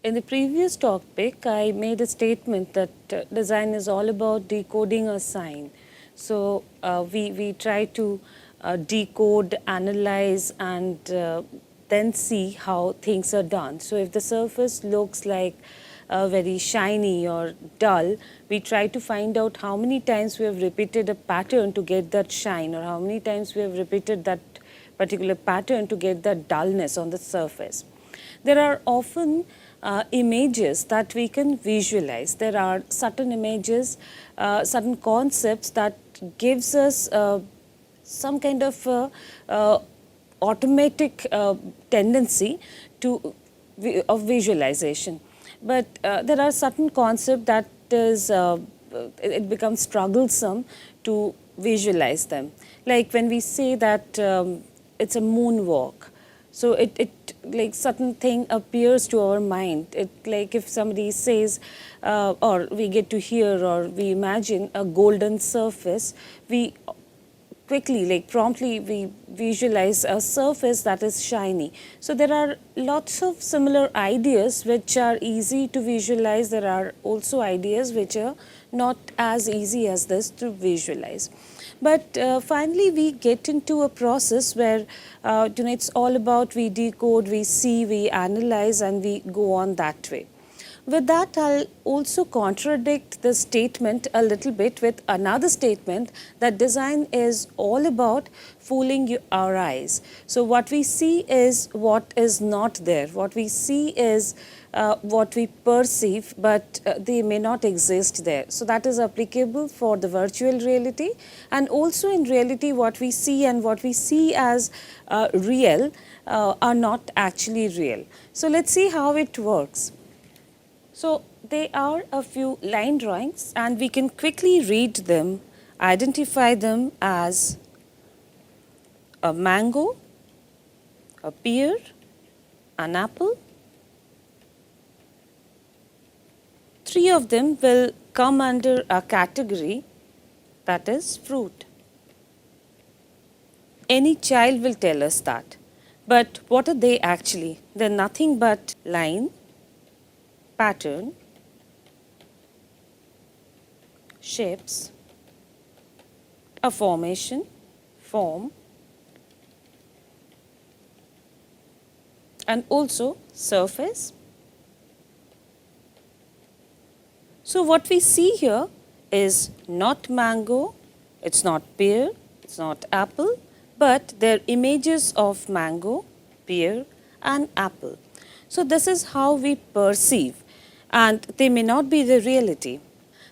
In the previous topic, I made a statement that design is all about decoding a sign. So we try to decode, analyze, and then see how things are done. So if the surface looks like very shiny or dull, we try to find out how many times we have repeated a pattern to get that shine, or how many times we have repeated that particular pattern to get that dullness on the surface. There are often images that we can visualize. There are certain images, certain concepts that gives us some kind of automatic tendency to of visualization. But there are certain concepts that is it becomes troublesome to visualize them. Like when we say that it's a moonwalk, so it like certain thing appears to our mind. It like if somebody says or we get to hear or we imagine a golden surface, we quickly, like promptly, we visualize a surface that is shiny. So there are lots of similar ideas which are easy to visualize. There are also ideas which are not as easy as this to visualize. But finally, we get into a process where it's all about we decode, we see, we analyze, and we go on that way. With that, I'll also contradict the statement a little bit with another statement that design is all about fooling our eyes. So what we see is what is not there. What we see is what we perceive, but they may not exist there. So that is applicable for the virtual reality, and also in reality what we see and what we see as real are not actually real. So let's see how it works. So they are a few line drawings, and we can quickly read them, identify them as a mango, a pear, an apple. Three of them will come under a category that is fruit. Any child will tell us that. But what are they actually? They're nothing but line, pattern, shapes, a formation, form, and also surface. So what we see here is not mango, it's not pear, it's not apple, but they're images of mango, pear, and apple. So this is how we perceive, and they may not be the reality.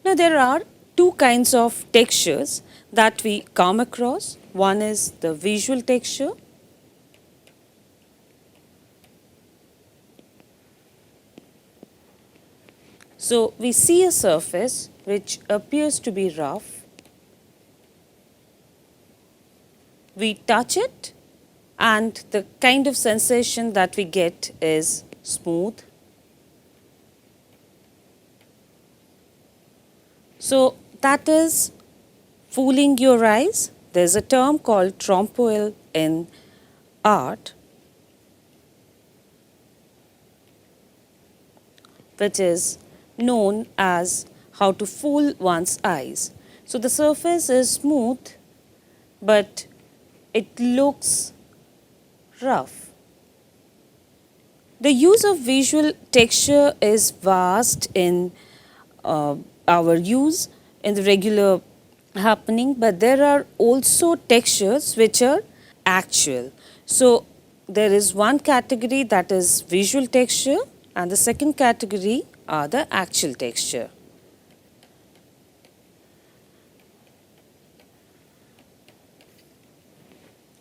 Now there are two kinds of textures that we come across. One is the visual texture. So we see a surface which appears to be rough. We touch it, and the kind of sensation that we get is smooth. So that is fooling your eyes. There's a term called Trompe-l'oeil in art, which is known as how to fool one's eyes. So the surface is smooth, but it looks rough. The use of visual texture is vast in our use in the regular happening, but there are also textures which are actual. So there is one category that is visual texture, and the second category are the actual texture.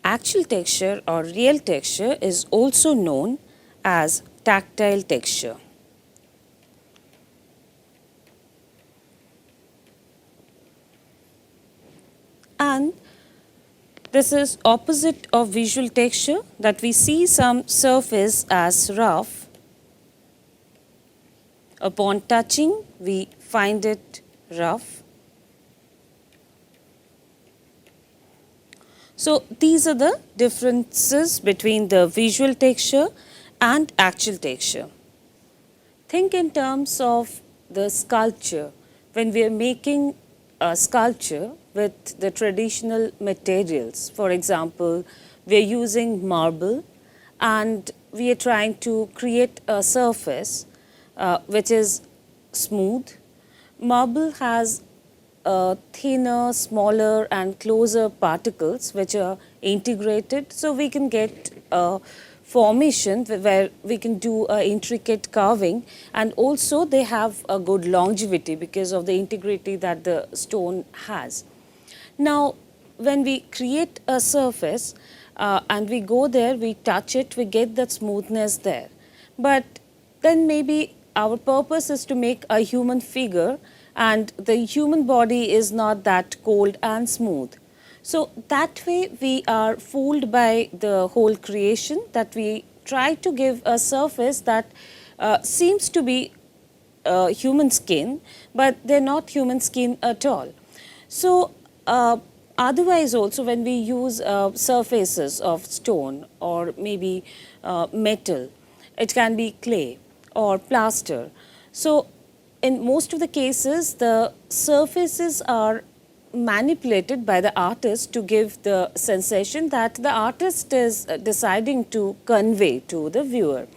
Actual texture or real texture is also known as tactile texture. And this is opposite of visual texture, that we see some surface as rough. Upon touching, we find it rough. So these are the differences between the visual texture and actual texture. think in terms of the sculpture. When we are making a sculpture with the traditional materials, for example, we are using marble and we are trying to create a surface which is smooth. Marble has thinner, smaller, and closer particles which are integrated, so we can get a formation where we can do intricate carving, and also they have a good longevity because of the integrity that the stone has. Now, when we create a surface and we go there, we touch it, we get that smoothness there. But then maybe our purpose is to make a human figure, and the human body is not that cold and smooth. So that way we are fooled by the whole creation, that we try to give a surface that seems to be human skin, but they're not human skin at all. So otherwise also, when we use surfaces of stone or maybe metal, it can be clay or plaster. So in most of the cases, the surfaces are manipulated by the artist to give the sensation that the artist is deciding to convey to the viewer.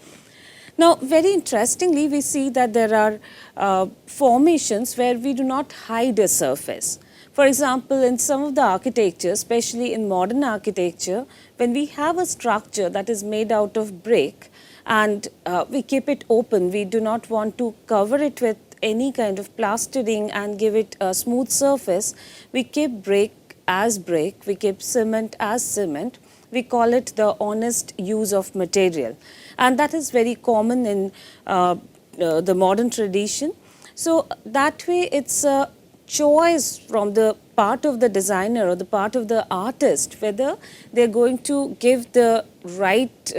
Now, very interestingly, we see that there are formations where we do not hide a surface. For example, in some of the architecture, especially in modern architecture, when we have a structure that is made out of brick and we keep it open, we do not want to cover it with any kind of plastering and give it a smooth surface. We keep brick as brick, we keep cement as cement. We call it the honest use of material, and that is very common in the modern tradition. So that way it's a choice from the part of the designer or the part of the artist whether they're going to give the right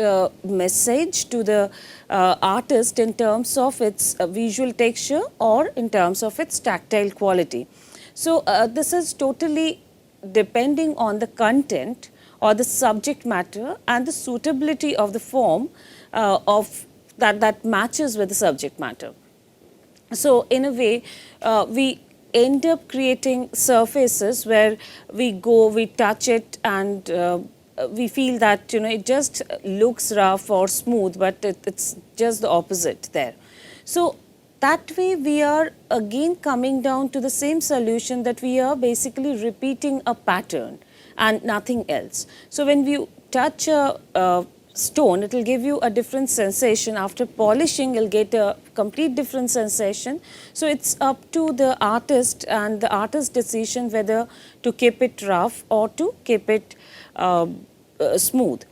message to the artist in terms of its visual texture or in terms of its tactile quality. So this is totally depending on the content or the subject matter and the suitability of the form of that matches with the subject matter. So in a way, we end up creating surfaces where we go, we touch it, and we feel that it just looks rough or smooth, but it's just the opposite there. So that way we are again coming down to the same solution, that we are basically repeating a pattern and nothing else. So when you touch a stone, it will give you a different sensation. After polishing, you'll get a complete different sensation. So it's up to the artist and the artist's decision whether to keep it rough or to keep it smooth.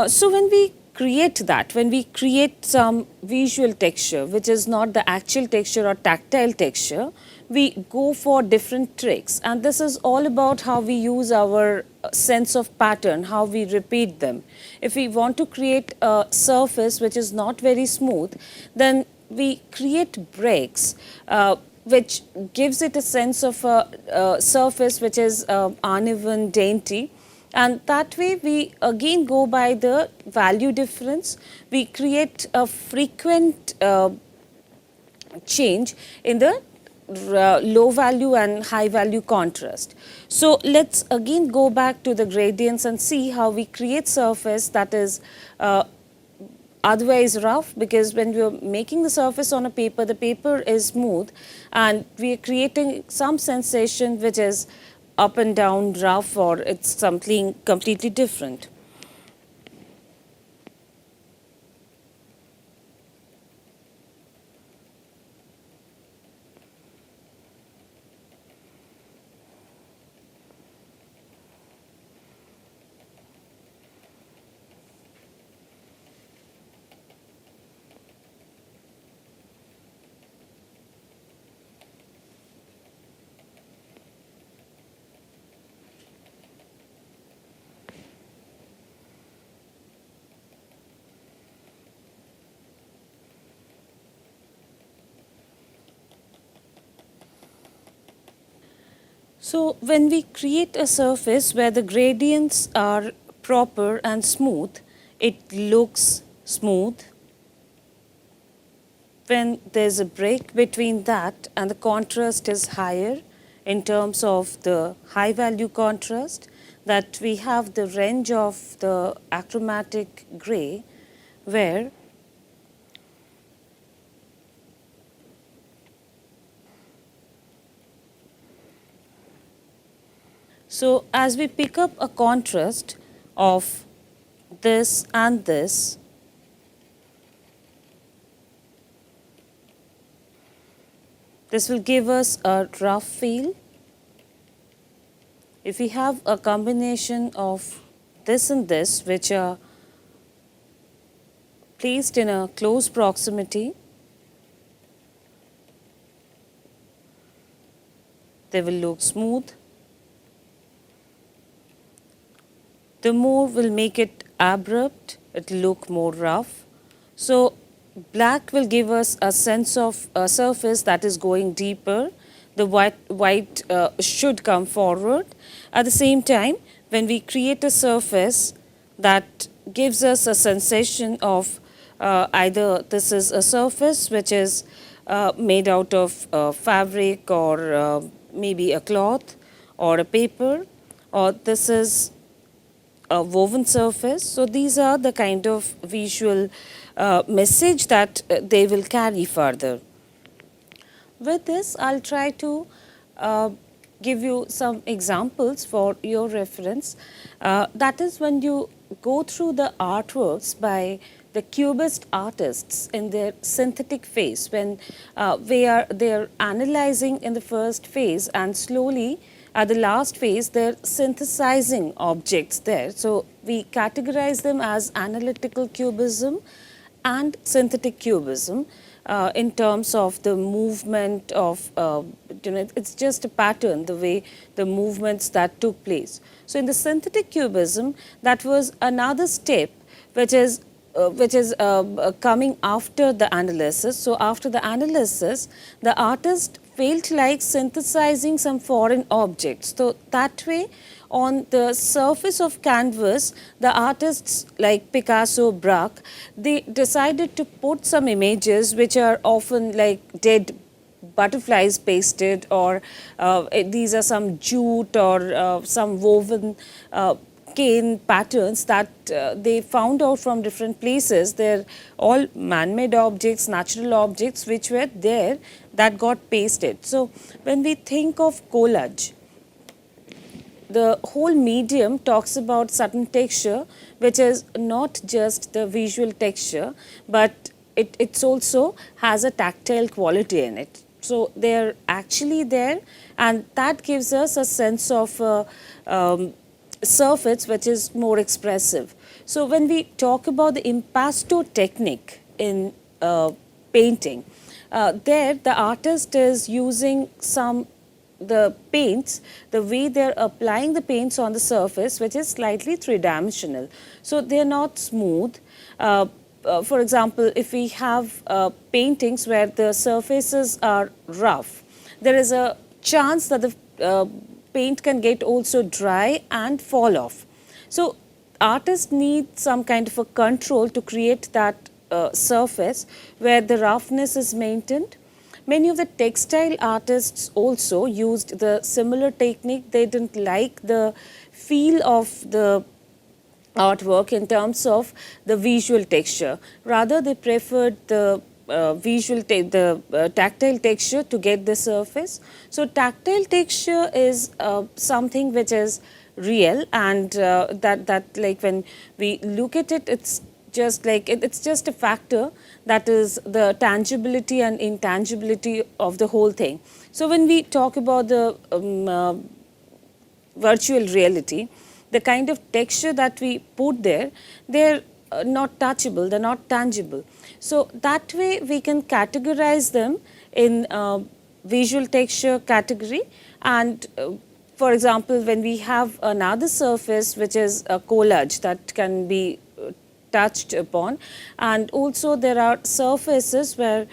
So when we create that, when we create some visual texture which is not the actual texture or tactile texture, we go for different tricks, and this is all about how we use our sense of pattern, how we repeat them. If we want to create a surface which is not very smooth, then we create breaks which gives it a sense of a surface which is uneven, dainty, and that way we again go by the value difference. We create a frequent change in the low value and high value contrast. So let's again go back to the gradients and see how we create surface that is otherwise rough, because when we are making the surface on a paper, the paper is smooth and we are creating some sensation which is up and down, rough, or it's something completely different. So when we create a surface where the gradients are proper and smooth, it looks smooth, when there's a break between that and the contrast is higher in terms of the high value contrast, that we have the range of the achromatic gray where so as we pick up a contrast of this and this will give us a rough feel. If we have a combination of this and this, which are placed in a close proximity, they will look smooth. The more will make it abrupt, it will look more rough. So black will give us a sense of a surface that is going deeper. The white should come forward. At the same time, when we create a surface that gives us a sensation of either this is a surface which is made out of fabric or maybe a cloth or a paper, or this is a woven surface. So these are the kind of visual message that they will carry further. With this, I'll try to give you some examples for your reference. That is when you go through the artworks by the cubist artists in their synthetic phase, when they're analyzing in the first phase and slowly at the last phase they're synthesizing objects there. So we categorize them as analytical cubism and synthetic cubism. In terms of the movement of, it's just a pattern, the way the movements that took place. So in the synthetic cubism, that was another step which is coming after the analysis. So after the analysis, the artist felt like synthesizing some foreign objects. So that way, on the surface of canvas, the artists like Picasso, Braque, they decided to put some images which are often like dead butterflies pasted, or these are some jute or some woven cane patterns that they found out from different places. They're all man-made objects, natural objects which were there that got pasted. So when we think of collage, the whole medium talks about certain texture, which is not just the visual texture, but it also has a tactile quality in it. So they're actually there, and that gives us a sense of surface which is more expressive. So when we talk about the impasto technique in painting, there the artist is using the paints, the way they're applying the paints on the surface, which is slightly three-dimensional. So they're not smooth. For example, if we have paintings where the surfaces are rough, there is a chance that the paint can get also dry and fall off. So artists need some kind of a control to create that surface where the roughness is maintained. Many of the textile artists also used the similar technique. They didn't like the feel of the artwork in terms of the visual texture. Rather, they preferred the tactile texture to get the surface. So tactile texture is something which is real, and that like when we look at it, it's just like it's just a factor, that is the tangibility and intangibility of the whole thing. So when we talk about the virtual reality, the kind of texture that we put there, they're not touchable, they're not tangible. So that way we can categorize them in visual texture category. And for example, when we have another surface which is a collage that can be touched upon, and also there are surfaces where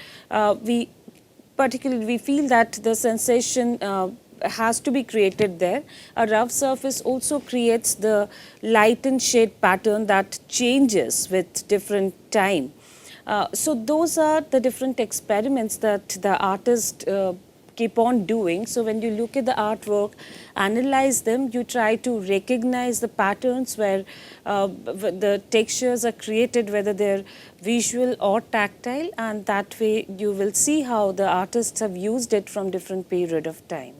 we feel that the sensation has to be created there. A rough surface also creates the light and shade pattern that changes with different time. So those are the different experiments that the artist keep on doing. So when you look at the artwork, analyze them, you try to recognize the patterns where the textures are created, whether they're visual or tactile, and that way you will see how the artists have used it from different period of time.